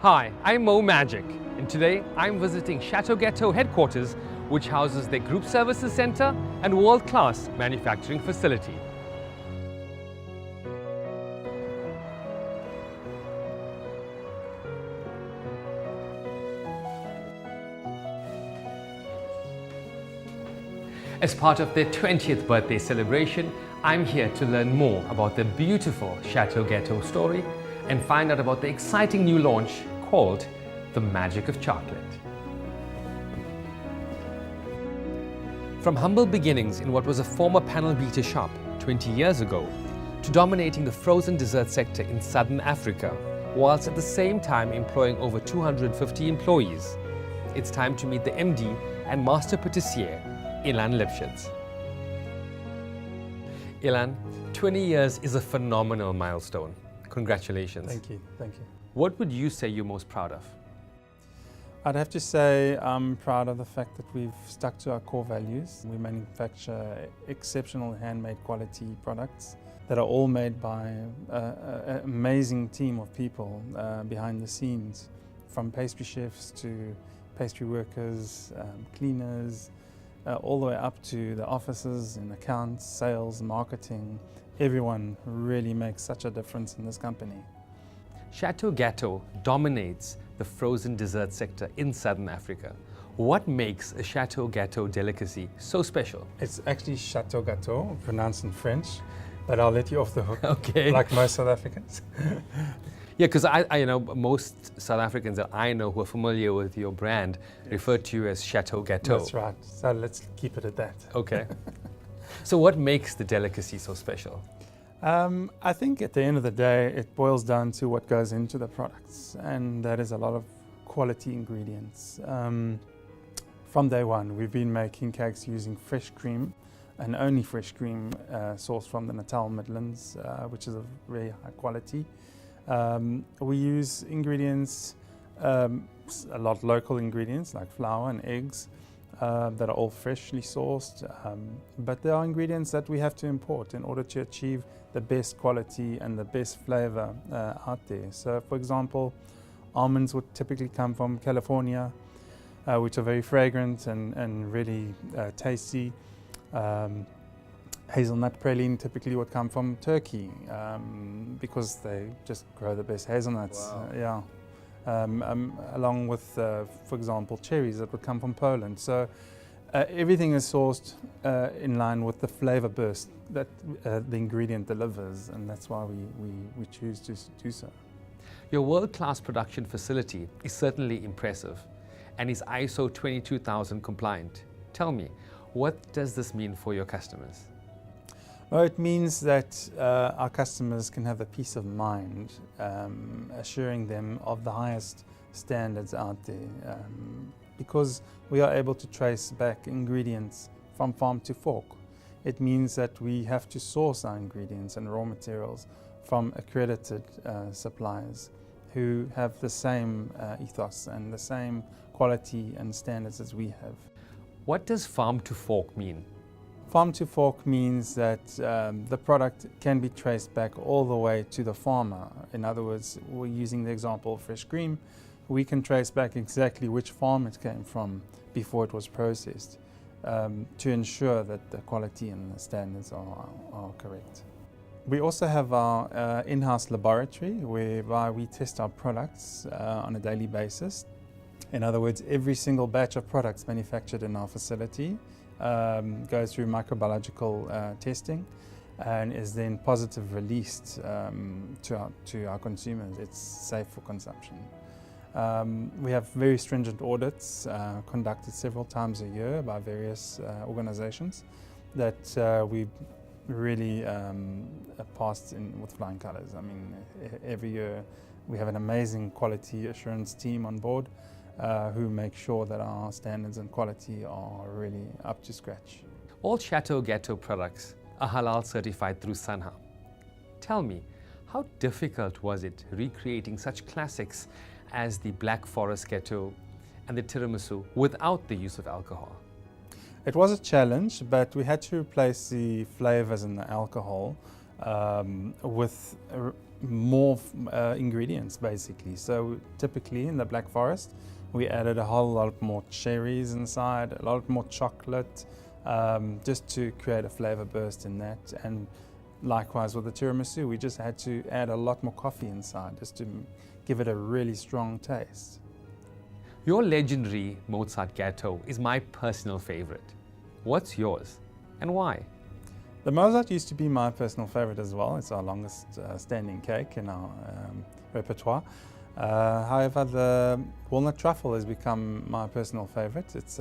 Hi, I'm Mo Magic, and today I'm visiting Chateau Gateaux headquarters, which houses their group services center and world-class manufacturing facility. As part of their 20th birthday celebration, I'm here to learn more about the beautiful Chateau Gateaux story and find out about the exciting new launch called The Magic of Chocolate. From humble beginnings in what was a former panel beater shop 20 years ago, to dominating the frozen dessert sector in southern Africa, whilst at the same time employing over 250 employees, it's time to meet the MD and Master Patissier, Ilan Lipschitz. Ilan, 20 years is a phenomenal milestone. Congratulations. Thank you, thank you. What would you say you're most proud of? I'd have to say I'm proud of the fact that we've stuck to our core values. We manufacture exceptional handmade quality products that are all made by an amazing team of people behind the scenes, from pastry chefs to pastry workers, cleaners, all the way up to the offices in accounts, sales, marketing. Everyone really makes such a difference in this company. Chateau Gateaux dominates the frozen dessert sector in southern Africa. What makes a Chateau Gateaux delicacy so special? It's actually Chateau Gateaux, pronounced in French, but I'll let you off the hook, Okay. like most South Africans. Yeah, because I know most South Africans that I know who are familiar with your brand refer to you as Chateau Gateaux. That's right, so let's keep it at that. Okay. So what makes the delicacy so special? I think at the end of the day, it boils down to what goes into the products, and that is a lot of quality ingredients. From day one, we've been making cakes using fresh cream, and only fresh cream sourced from the Natal Midlands, which is of very high quality. We use ingredients, a lot local ingredients like flour and eggs, that are all freshly sourced, but there are ingredients that we have to import in order to achieve the best quality and the best flavor out there. So for example, almonds would typically come from California, which are very fragrant and really tasty. Hazelnut praline typically would come from Turkey because they just grow the best hazelnuts. Wow. Along with, for example, cherries that would come from Poland. So everything is sourced in line with the flavor burst that the ingredient delivers, and that's why we choose to do so. Your world-class production facility is certainly impressive and is ISO 22000 compliant. Tell me, what does this mean for your customers? Well, it means that our customers can have the peace of mind, assuring them of the highest standards out there, because we are able to trace back ingredients from farm to fork. It means that we have to source our ingredients and raw materials from accredited suppliers who have the same ethos and the same quality and standards as we have. What does farm to fork mean? Farm to fork means that the product can be traced back all the way to the farmer. In other words, we're using the example of fresh cream. We can trace back exactly which farm it came from before it was processed to ensure that the quality and the standards are correct. We also have our in-house laboratory whereby we test our products on a daily basis. In other words, every single batch of products manufactured in our facility goes through microbiological testing and is then positive released to our consumers. It's safe for consumption. We have very stringent audits conducted several times a year by various organizations that we really passed in with flying colors. I mean, every year we have an amazing quality assurance team on board who make sure that our standards and quality are really up to scratch. All Chateau Gateaux products are halal certified through Sanha. Tell me, how difficult was it recreating such classics as the Black Forest Ghetto and the Tiramisu without the use of alcohol? It was a challenge, but we had to replace the flavors and the alcohol with more ingredients basically. So typically in the Black Forest, we added a whole lot more cherries inside, a lot more chocolate, just to create a flavor burst in that. And likewise with the tiramisu, we just had to add a lot more coffee inside just to give it a really strong taste. Your legendary Mozart Gateaux is my personal favorite. What's yours and why? The Mozart used to be my personal favorite as well. It's our longest standing cake in our repertoire. However, the walnut truffle has become my personal favorite. It's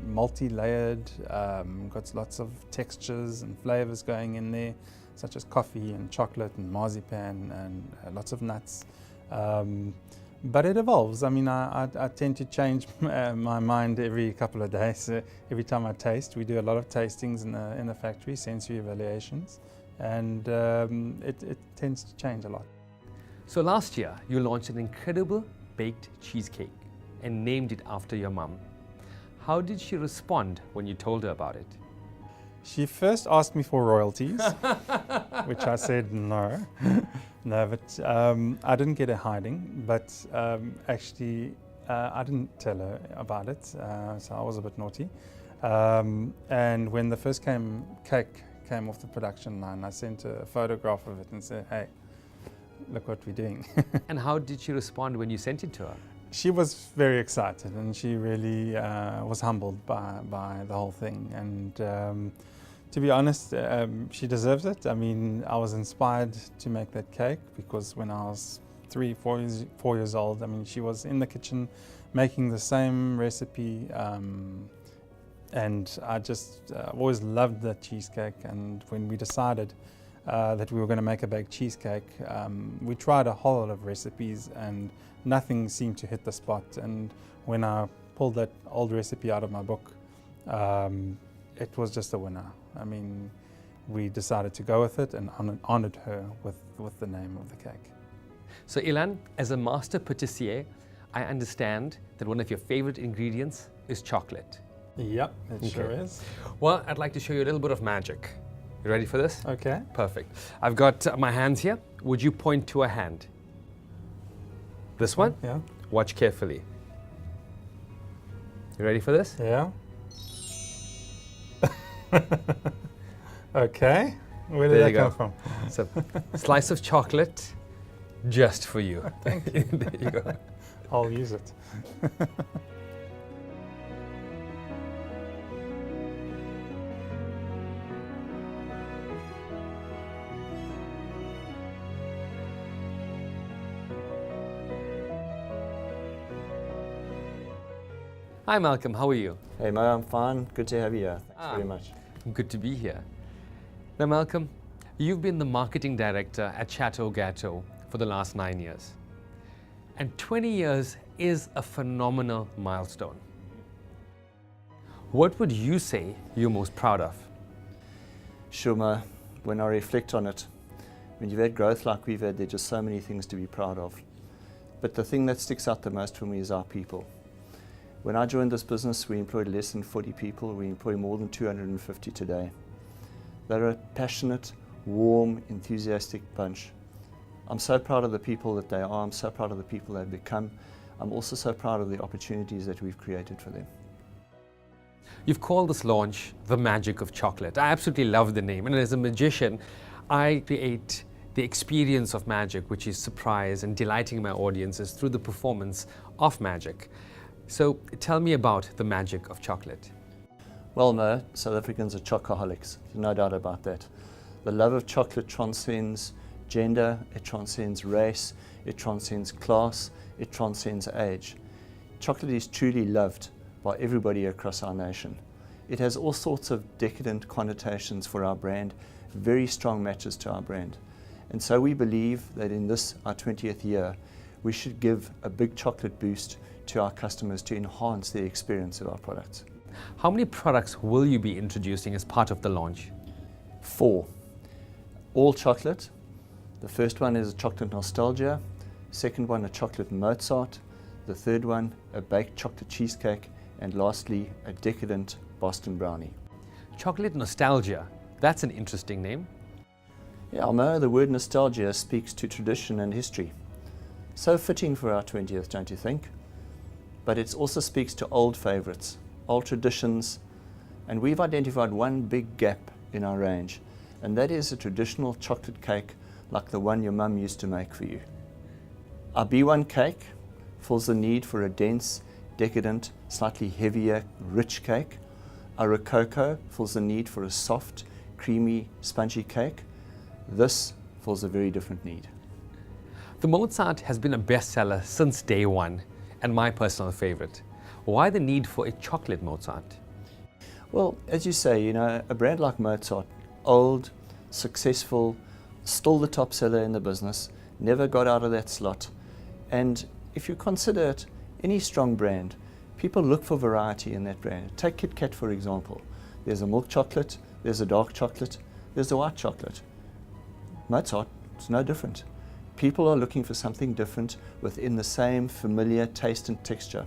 multi-layered, got lots of textures and flavors going in there, such as coffee and chocolate and marzipan and lots of nuts. But it evolves. I mean, I tend to change my mind every couple of days. Every time I taste, we do a lot of tastings in the factory, sensory evaluations, and it tends to change a lot. So last year, you launched an incredible baked cheesecake and named it after your mum. How did she respond when you told her about it? She first asked me for royalties, which I said no. No, but I didn't get a hiding, but actually I didn't tell her about it, so I was a bit naughty. And when the first cake came off the production line, I sent her a photograph of it and said, hey, look what we're doing. And how did she respond when you sent it to her? She was very excited, and she really was humbled by the whole thing. And to be honest, she deserves it. I mean, I was inspired to make that cake because when I was 4 years old, I mean, she was in the kitchen making the same recipe, and I just always loved that cheesecake. And when we decided that we were going to make a baked cheesecake, we tried a whole lot of recipes and nothing seemed to hit the spot. And when I pulled that old recipe out of my book, it was just a winner. I mean, we decided to go with it and honored her with the name of the cake. So Ilan, as a master patissier, I understand that one of your favorite ingredients is chocolate. Yep, it sure is. Well, I'd like to show you a little bit of magic. You ready for this? Okay. Perfect. I've got my hands here. Would you point to a hand? This one? Yeah. Watch carefully. You ready for this? Yeah. Okay. Where did There that you come go. from? It's a slice of chocolate just for you. Thank you. There you go. I'll use it. Hi Malcolm, how are you? Hey Mo, I'm fine. Good to have you here. Thanks very much. Good to be here. Now Malcolm, you've been the marketing director at Chateau Gateaux for the last 9 years. And 20 years is a phenomenal milestone. What would you say you're most proud of? Sure Mo, when I reflect on it, when you've had growth like we've had, there are just so many things to be proud of. But the thing that sticks out the most for me is our people. When I joined this business, we employed less than 40 people. We employ more than 250 today. They're a passionate, warm, enthusiastic bunch. I'm so proud of the people that they are. I'm so proud of the people they've become. I'm also so proud of the opportunities that we've created for them. You've called this launch The Magic of Chocolate. I absolutely love the name. And as a magician, I create the experience of magic, which is surprise and delighting my audiences through the performance of magic. So tell me about the magic of chocolate. Well, Mo, South Africans are chocoholics, no doubt about that. The love of chocolate transcends gender, it transcends race, it transcends class, it transcends age. Chocolate is truly loved by everybody across our nation. It has all sorts of decadent connotations for our brand, very strong matches to our brand. And so we believe that in this, our 20th year, we should give a big chocolate boost to our customers to enhance the experience of our products. How many products will you be introducing as part of the launch? 4. All chocolate. The first one is a chocolate nostalgia. Second one, a chocolate Mozart. The third one, a baked chocolate cheesecake. And lastly, a decadent Boston brownie. Chocolate nostalgia. That's an interesting name. Yeah, Mo, the word nostalgia speaks to tradition and history. So fitting for our 20th, don't you think? But it also speaks to old favourites, old traditions, and we've identified one big gap in our range, and that is a traditional chocolate cake like the one your mum used to make for you. Our B1 cake fills the need for a dense, decadent, slightly heavier, rich cake. Our Rococo fills the need for a soft, creamy, spongy cake. This fills a very different need. The Mozart has been a bestseller since day one, and my personal favorite. Why the need for a chocolate Mozart? Well, as you say, you know, a brand like Mozart, old, successful, still the top seller in the business, never got out of that slot. And if you consider it, any strong brand, people look for variety in that brand. Take Kit Kat, for example. There's a milk chocolate, there's a dark chocolate, there's a white chocolate. Mozart, it's no different. People are looking for something different within the same familiar taste and texture.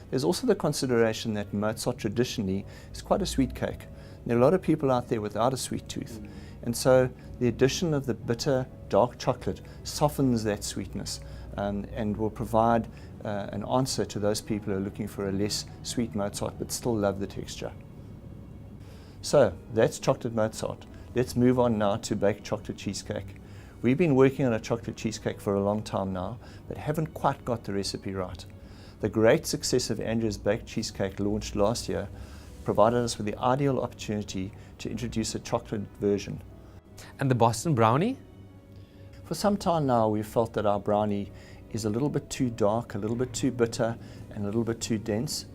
There's also the consideration that Mozart traditionally is quite a sweet cake. There are a lot of people out there without a sweet tooth. And so the addition of the bitter dark chocolate softens that sweetness and will provide an answer to those people who are looking for a less sweet Mozart but still love the texture. So that's chocolate Mozart. Let's move on now to baked chocolate cheesecake. We've been working on a chocolate cheesecake for a long time now, but haven't quite got the recipe right. The great success of Andrea's baked cheesecake launched last year provided us with the ideal opportunity to introduce a chocolate version. And the Boston brownie? For some time now, we've felt that our brownie is a little bit too dark, a little bit too bitter, and a little bit too dense.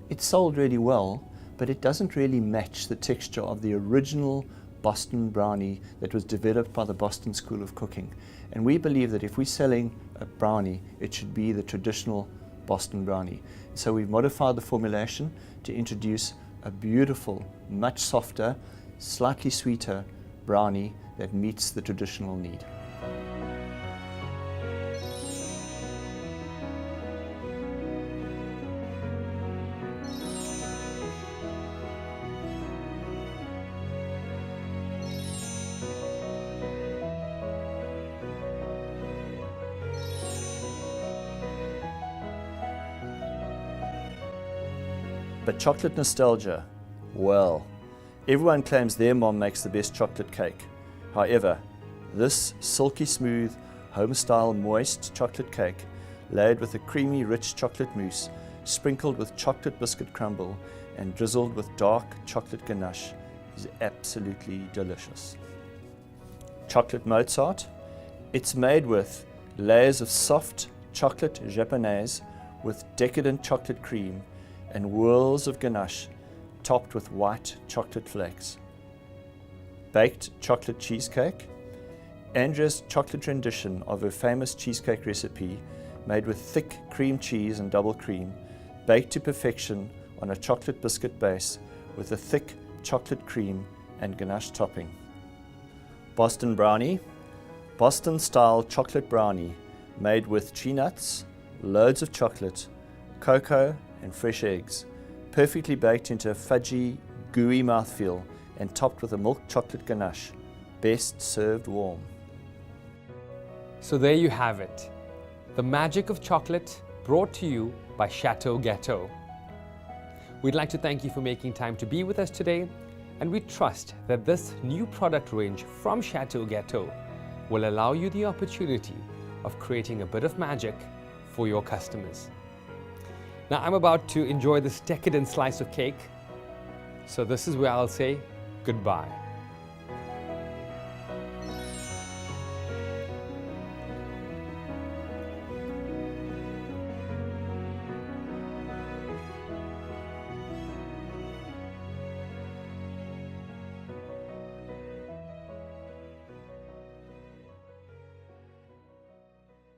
It's sold really well, but it doesn't really match the texture of the original Boston brownie that was developed by the Boston School of Cooking. And we believe that if we're selling a brownie, it should be the traditional Boston brownie. So we've modified the formulation to introduce a beautiful, much softer, slightly sweeter brownie that meets the traditional need. But chocolate nostalgia, well, everyone claims their mom makes the best chocolate cake. However, this silky smooth, home-style moist chocolate cake, laid with a creamy rich chocolate mousse, sprinkled with chocolate biscuit crumble, and drizzled with dark chocolate ganache, is absolutely delicious. Chocolate Mozart, it's made with layers of soft chocolate japonaise with decadent chocolate cream and whirls of ganache topped with white chocolate flakes. Baked chocolate cheesecake, Andrea's chocolate rendition of her famous cheesecake recipe made with thick cream cheese and double cream, baked to perfection on a chocolate biscuit base with a thick chocolate cream and ganache topping. Boston brownie, Boston style chocolate brownie made with tree nuts, loads of chocolate, cocoa and fresh eggs, perfectly baked into a fudgy, gooey mouthfeel and topped with a milk chocolate ganache, best served warm. So there you have it. The magic of chocolate brought to you by Chateau Gateaux. We'd like to thank you for making time to be with us today, and we trust that this new product range from Chateau Gateaux will allow you the opportunity of creating a bit of magic for your customers. Now I'm about to enjoy this decadent slice of cake, so this is where I'll say goodbye.